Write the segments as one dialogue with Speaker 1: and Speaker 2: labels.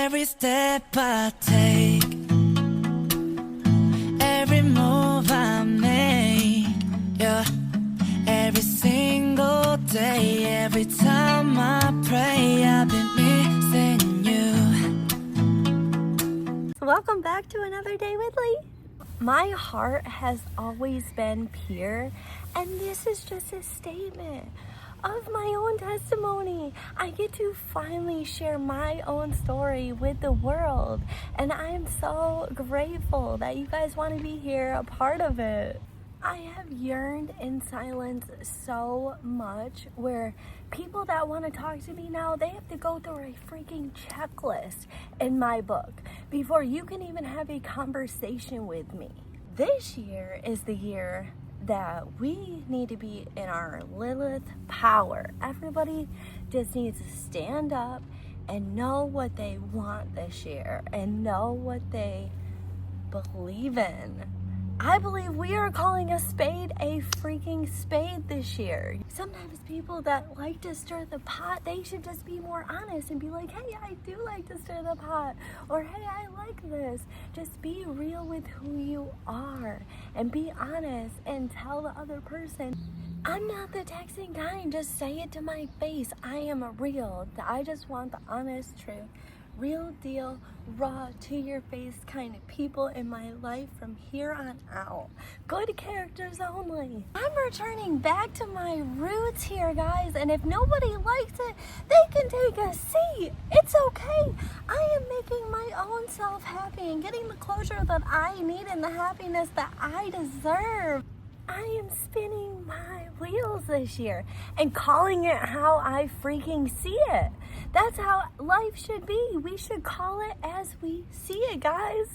Speaker 1: Every step I take, every move I make, yeah. Every single day, every time I pray, I've been missing you.
Speaker 2: Welcome back to another day with Lee. My heart has always been pure, and this is just a statement of my own testimony. I get to finally share my own story with the world, and I am so grateful that you guys want to be here, a part of it. I have yearned in silence so much, where people that want to talk to me now, they have to go through a freaking checklist in my book before you can even have a conversation with me. This year is the year that we need to be in our Lilith power. Everybody just needs to stand up and know what they want this year and know what they believe in. I believe we are calling a spade a freaking spade this year. Sometimes people that like to stir the pot, they should just be more honest and be like, hey, I do like to stir the pot, or hey, I like this. Just be real with who you are and be honest and tell the other person, I'm not the texting kind, just say it to my face. I am real. I just want the honest truth. Real deal, raw, to your face kind of people in my life from here on out. Good characters only. I'm returning back to my roots here, guys, and if nobody likes it, they can take a seat. It's okay. I am making my own self happy and getting the closure that I need and the happiness that I deserve. I am spinning my wheels this year and calling it how I freaking see it. That's how life should be. We should call it as we see it, guys.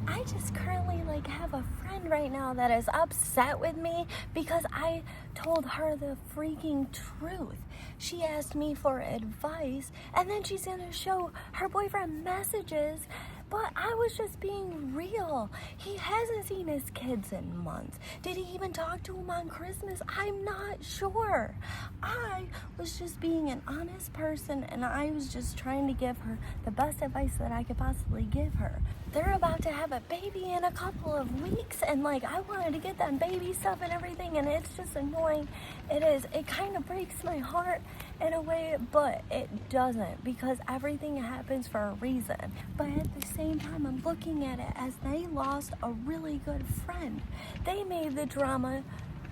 Speaker 2: I just currently have a friend right now that is upset with me because I told her the freaking truth. She asked me for advice, and then she's gonna show her boyfriend messages, but I was just being real. He hasn't seen his kids in months. Did he even talk to him on Christmas? I'm not sure. I was just being an honest person, and I was just trying to give her the best advice that I could possibly give her. They're about to have a baby in a couple of weeks, and I wanted to get them baby stuff and everything, and it's just annoying. It kind of breaks my heart in a way, but it doesn't, because everything happens for a reason. But at the same time, I'm looking at it as they lost a really good friend. They made the drama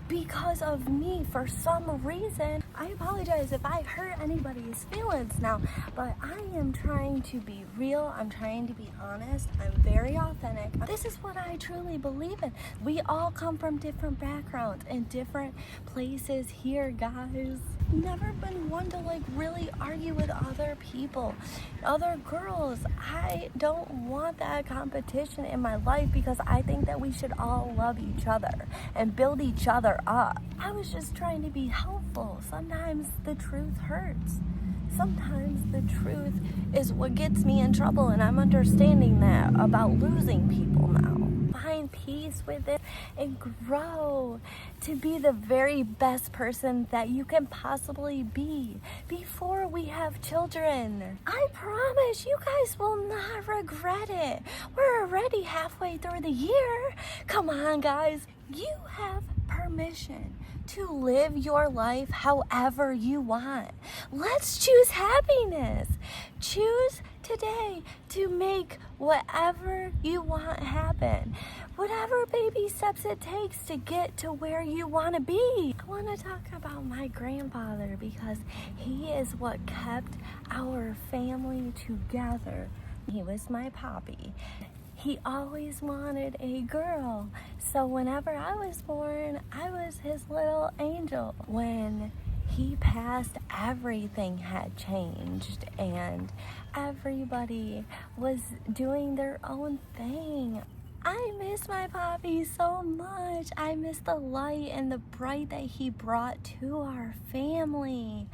Speaker 2: because of me for some reason. I apologize if I hurt anybody's feelings now, but I am trying to be real. I'm trying to be honest. I'm very authentic. This is what I truly believe in. We all come from different backgrounds and different places here, guys. Never been one to really argue with other people, other girls. I don't want that competition in my life, because I think that we should all love each other and build each other up. I was just trying to be helpful. Sometimes the truth hurts. Sometimes the truth is what gets me in trouble, and I'm understanding that about losing people now. Find peace with it and grow to be the very best person that you can possibly be before we have children. I promise you guys will not regret it. We're already halfway through the year. Come on, guys. You have permission to live your life however you want. Let's choose happiness. Choose today to make whatever you want happen. Whatever baby steps it takes to get to where you want to be. I want to talk about my grandfather, because he is what kept our family together. He was my poppy. He always wanted a girl. So whenever I was born, I was his little angel. When he passed, everything had changed, and everybody was doing their own thing. I miss my poppy so much. I miss the light and the bright that he brought to our family.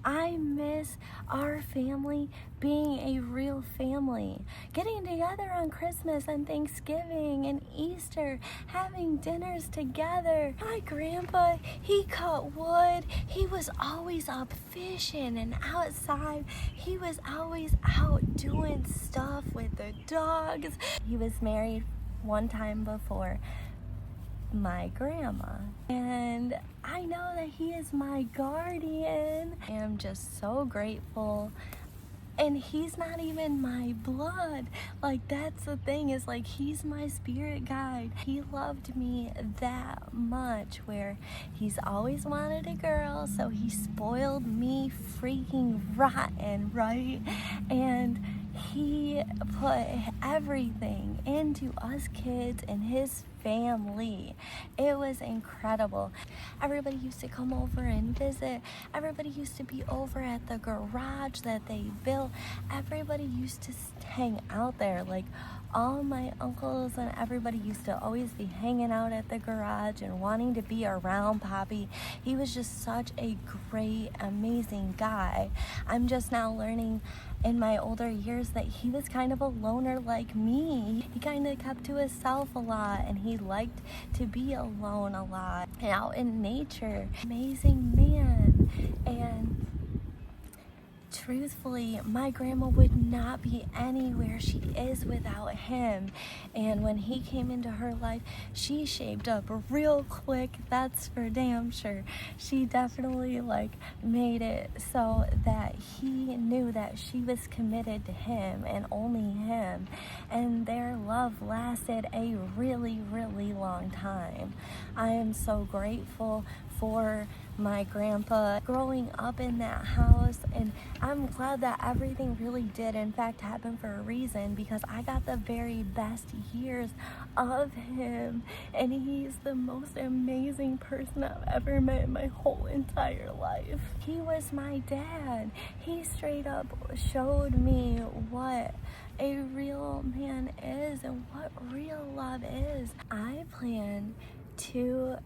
Speaker 2: I miss our family being a real real family, getting together on Christmas and Thanksgiving and Easter, having dinners together. My grandpa, he cut wood. He was always up fishing and outside. He was always out doing stuff with the dogs. He was married one time before my grandma, and I know that he is my guardian. I am just so grateful. And he's not even my blood. Like, that's the thing, is like, he's my spirit guide. He loved me that much, where he's always wanted a girl, so he spoiled me freaking rotten, right? And he put everything into us kids and his family. It was incredible. Everybody used to come over and visit. Everybody used to be over at the garage that they built. Everybody used to hang out there. Like, all my uncles and everybody used to always be hanging out at the garage and wanting to be around Poppy. He was just such a great, amazing guy. I'm just now learning in my older years that he was kind of a loner like me. He kind of kept to himself a lot, and he liked to be alone a lot and out in nature. Amazing man. And truthfully, my grandma would not be anywhere she is without him. And when he came into her life, she shaped up real quick, that's for damn sure. She definitely made it so that he knew that she was committed to him and only him. And their love lasted a really, really long time. I am so grateful for my grandpa growing up in that house, and I'm glad that everything really did in fact happen for a reason, because I got the very best years of him, and he's the most amazing person I've ever met in my whole entire life. He was my dad. He straight up showed me what a real man is and what real love is. I plan to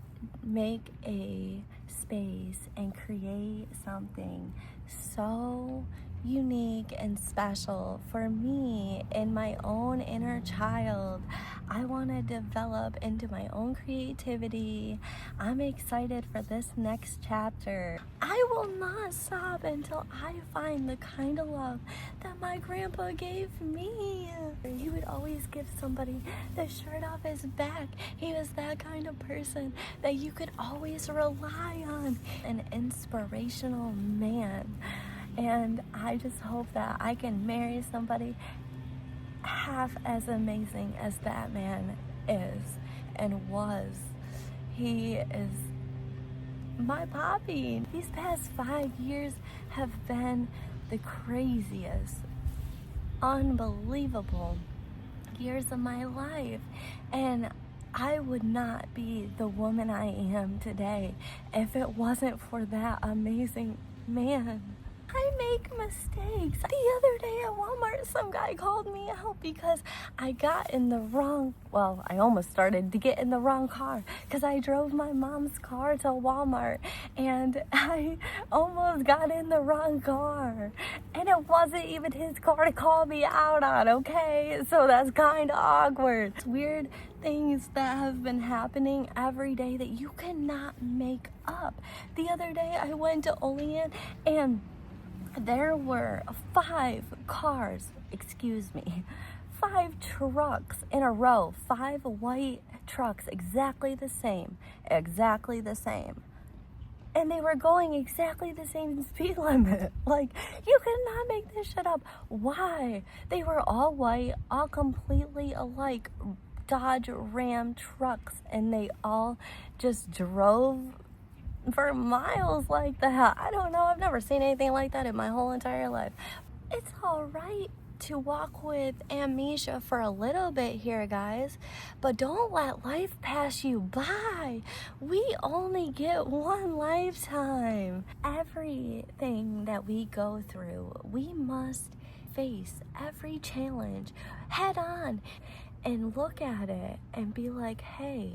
Speaker 2: make a space and create something so unique and special for me in my own inner child. I want to develop into my own creativity. I'm excited for this next chapter. I will not stop until I find the kind of love that my grandpa gave me. He would always give somebody the shirt off his back. He was that kind of person that you could always rely on. An inspirational man. And I just hope that I can marry somebody half as amazing as that man is and was. He is my Poppy. These past 5 years have been the craziest, unbelievable years of my life. And I would not be the woman I am today if it wasn't for that amazing man. I make mistakes. The other day at Walmart, some guy called me out because I got in the wrong, I almost started to get in the wrong car, because I drove my mom's car to Walmart and I almost got in the wrong car. And it wasn't even his car to call me out on, okay? So that's kind of awkward. It's weird things that have been happening every day that you cannot make up. The other day I went to Olean and there were 5 trucks in a row, 5 white trucks, exactly the same. And they were going exactly the same speed limit. Like, you cannot make this shit up. Why? They were all white, all completely alike Dodge Ram trucks, and they all just drove for miles like that. I don't know. I've never seen anything like that in my whole entire life. It's all right to walk with amnesia for a little bit here, guys, but don't let life pass you by. We only get one lifetime. Everything that we go through, we must face every challenge head on and look at it and be like, hey,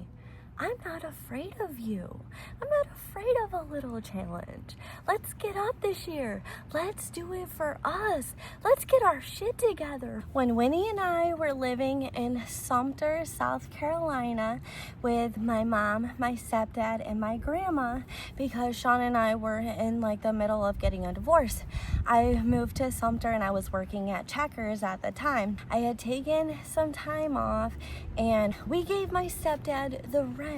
Speaker 2: I'm not afraid of you. I'm not afraid of a little challenge. Let's get up this year. Let's do it for us. Let's get our shit together. When Winnie and I were living in Sumter, South Carolina with my mom, my stepdad, and my grandma, because Sean and I were in like the middle of getting a divorce, I moved to Sumter and I was working at Checkers at the time. I had taken some time off and we gave my stepdad the rent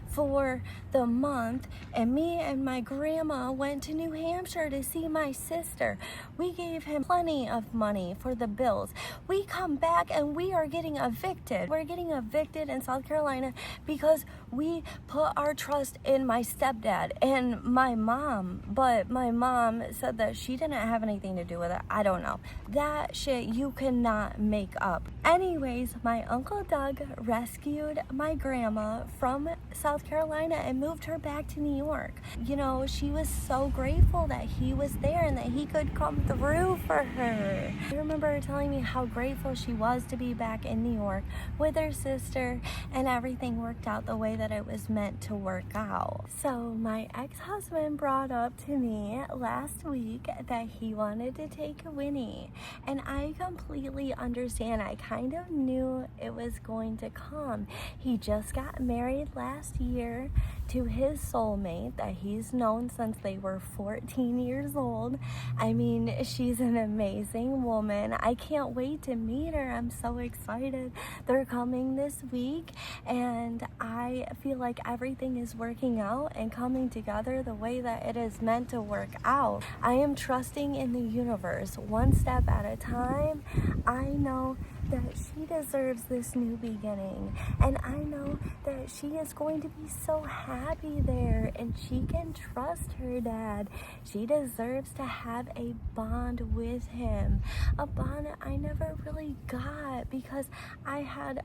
Speaker 2: for the month, and me and my grandma went to New Hampshire to see my sister. We gave him plenty of money for the bills. We come back and we are getting evicted. We're getting evicted in South Carolina because we put our trust in my stepdad and my mom, but my mom said that she didn't have anything to do with it. I don't know. That shit you cannot make up. Anyways, my Uncle Doug rescued my grandma from South Carolina and moved her back to New York. You know, she was so grateful that he was there and that he could come through for her. I remember her telling me how grateful she was to be back in New York with her sister, and everything worked out the way that it was meant to work out. So my ex-husband brought up to me last week that he wanted to take Winnie, and I completely understand. I kind of knew it was going to come. He just got married last year to his soulmate that he's known since they were 14 years old. I mean, she's an amazing woman. I can't wait to meet her. I'm so excited. They're coming this week, and I feel like everything is working out and coming together the way that it is meant to work out. I am trusting in the universe, one step at a time. I know that she deserves this new beginning, and I know that she is going to be so happy there, and she can trust her dad. She deserves to have a bond with him, a bond I never really got because I had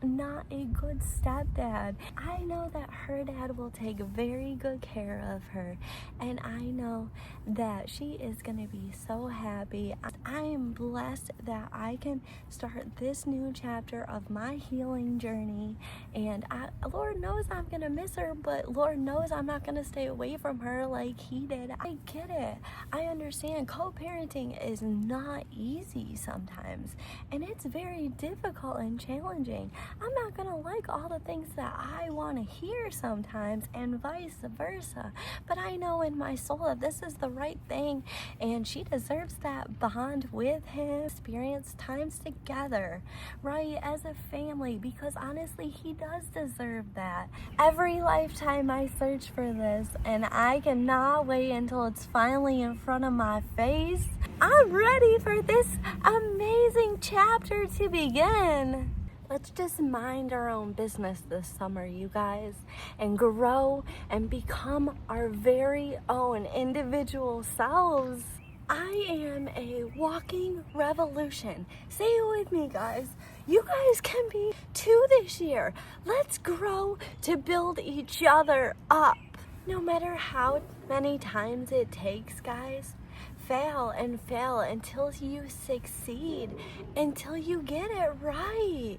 Speaker 2: not a good stepdad. I know that her dad will take very good care of her, and I know that she is going to be so happy. I am blessed that I can start this new chapter of my healing journey, and Lord knows I'm going to miss her, but Lord knows I'm not going to stay away from her like he did. I get it. I understand co-parenting is not easy sometimes, and it's very difficult and challenging. I'm not gonna like all the things that I want to hear sometimes, and vice versa, but I know in my soul that this is the right thing, and she deserves that bond with him, experience times together, right, as a family, because honestly he does deserve that. Every lifetime I search for this, and I cannot wait until it's finally in front of my face. I'm ready for this amazing chapter to begin. Let's just mind our own business this summer, you guys, and grow and become our very own individual selves. I am a walking revolution. Say it with me, guys. You guys can be too this year. Let's grow to build each other up. No matter how many times it takes, guys, fail and fail until you succeed, until you get it right.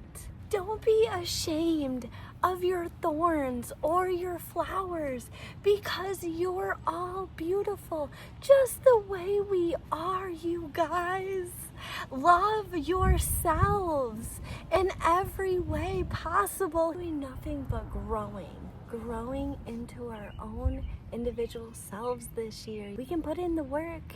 Speaker 2: Don't be ashamed of your thorns or your flowers, because you're all beautiful just the way we are, you guys. Love yourselves in every way possible. Doing nothing but growing into our own individual selves this year. We can put in the work.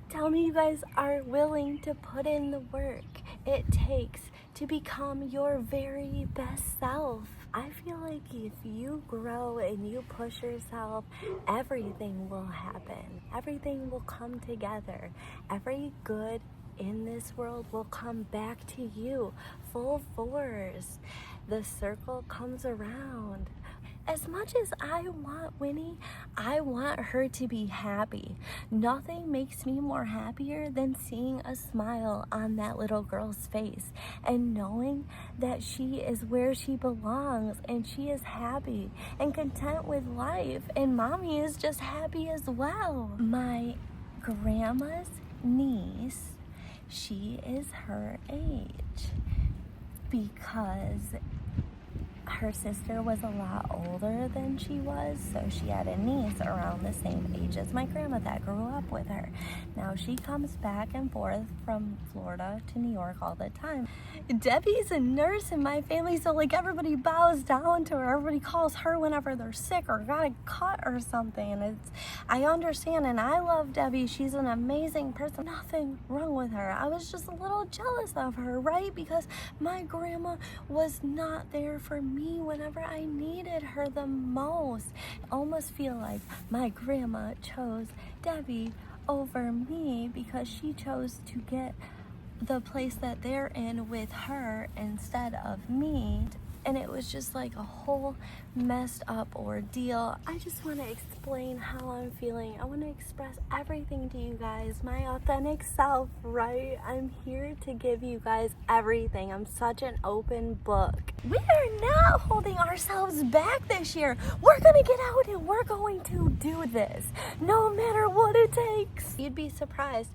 Speaker 2: Tell me you guys are willing to put in the work it takes to become your very best self. I feel like if you grow and you push yourself, everything will happen. Everything will come together. Every good in this world will come back to you full force. The circle comes around. As much as I want Winnie, I want her to be happy. Nothing makes me more happier than seeing a smile on that little girl's face and knowing that she is where she belongs and she is happy and content with life, and mommy is just happy as well. My grandma's niece, she is her age because her sister was a lot older than she was, so she had a niece around the same age as my grandma that grew up with her. Now she comes back and forth from Florida to New York all the time. Debbie's a nurse in my family, so like everybody bows down to her. Everybody calls her whenever they're sick or got a cut or something. And I understand, and I love Debbie. She's an amazing person. Nothing wrong with her. I was just a little jealous of her, right? Because my grandma was not there for me whenever I needed her the most. I almost feel like my grandma chose Debbie over me because she chose to get the place that they're in with her instead of me. And it was just like a whole messed up ordeal. I just want to explain how I'm feeling. I want to express everything to you guys, my authentic self, right? I'm here to give you guys everything. I'm such an open book. We are not holding ourselves back this year. We're going to get out and we're going to do this, no matter what it takes. You'd be surprised.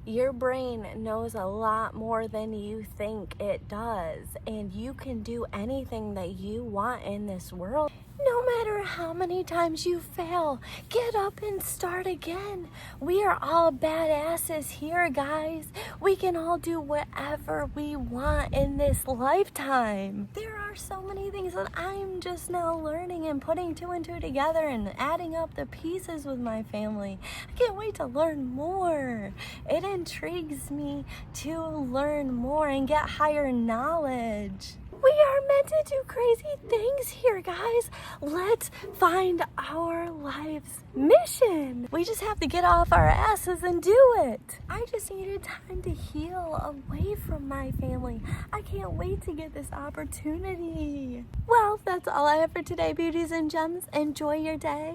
Speaker 2: Your brain knows a lot more than you think it does, and you can do anything that you want in this world. No matter how many times you fail, get up and start again. We are all badasses here, guys. We can all do whatever we want in this lifetime. There are so many things that I'm just now learning and putting two and two together and adding up the pieces with my family. I can't wait to learn more. It intrigues me to learn more and get higher knowledge. We are meant to do crazy things here, guys. Let's find our life's mission. We just have to get off our asses and do it. I just needed time to heal away from my family. I can't wait to get this opportunity. Well, that's all I have for today, beauties and gems. Enjoy your day.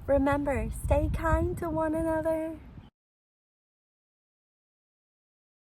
Speaker 2: Remember, stay kind to one another.